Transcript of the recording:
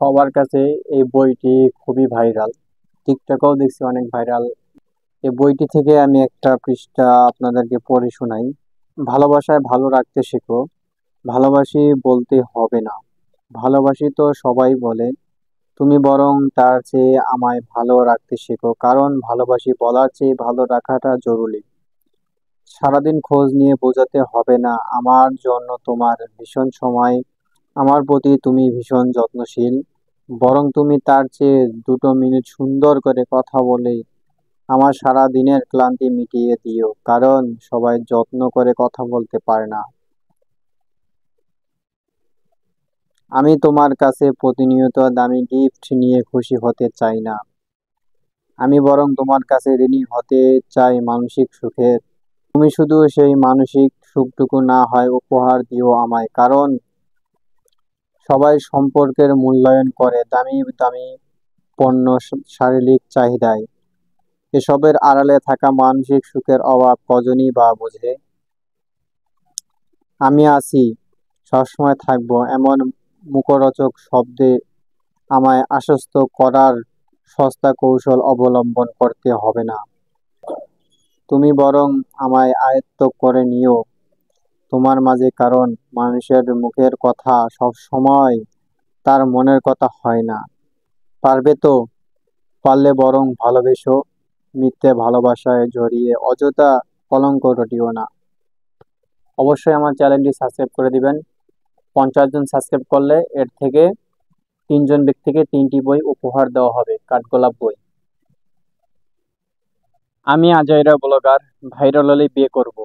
সবার কাছে এই বইটি খুবই ভাইরাল। টিকটকেও দেখছি অনেক ভাইরাল। এই বইটি থেকে আমি একটা পৃষ্ঠা আপনাদেরকে পড়ে শোনাই। ভালোবাসায় ভালো রাখতে শেখো, ভালোবাসি বলতে হবে না। ভালোবাসি তো সবাই বলে, তুমি বরং তার চেয়ে আমায় ভালো রাখতে শেখো, কারণ ভালোবাসি বলার চেয়ে ভালো রাখাটা জরুরি। সারাদিন খোঁজ নিয়ে বোঝাতে হবে না আমার জন্য তোমার ভীষণ সময়, আমার প্রতি তুমি ভীষণ যত্নশীল। বরং তুমি তার চেয়ে 2 মিনিট সুন্দর করে কথা বলে আমার সারা দিনের ক্লান্তি মিটিয়ে দিও, কারণ সবাই যত্ন করে কথা বলতে পারে না। আমি তোমার কাছে প্রতিনিয়ত দামি গিফট নিয়ে খুশি হতে চাই না, আমি বরং তোমার কাছে ঋণী হতে চাই মানসিক সুখের। তুমি শুধু সেই মানসিক সুখটুকু না হয় উপহার দিও আমায়, কারণ সবাই সম্পর্কের মূল্যায়ন করে দামি দামি পণ্য, শারীরিক চাহিদায়। এসবের আড়ালে থাকা মানসিক সুখের অভাব কজনই বা বোঝে। আমি আছি, সবসময় থাকবো, এমন মুখরোচক শব্দে আমায় আশ্বস্ত করার সস্তা কৌশল অবলম্বন করতে হবে না। তুমি বরং আমায় আয়ত্ত করে নিও তোমার মাঝে, কারণ মানুষের মুখের কথা সব সময় তার মনের কথা হয় না। পারবে তো? পারলে বরং ভালোবেসো, মিথ্যে ভালোবাসায় জড়িয়ে অযথা কলঙ্ক রটিও না। অবশ্যই আমার চ্যানেলটি সাবস্ক্রাইব করে দিবেন। 50 জন সাবস্ক্রাইব করলে এর থেকে 3 জন ব্যক্তিকে 3টি বই উপহার দেওয়া হবে, কাঠগোলাপ বই। আমি আজাইরা ব্লগার, ভাইরাল হলে বিয়ে করব।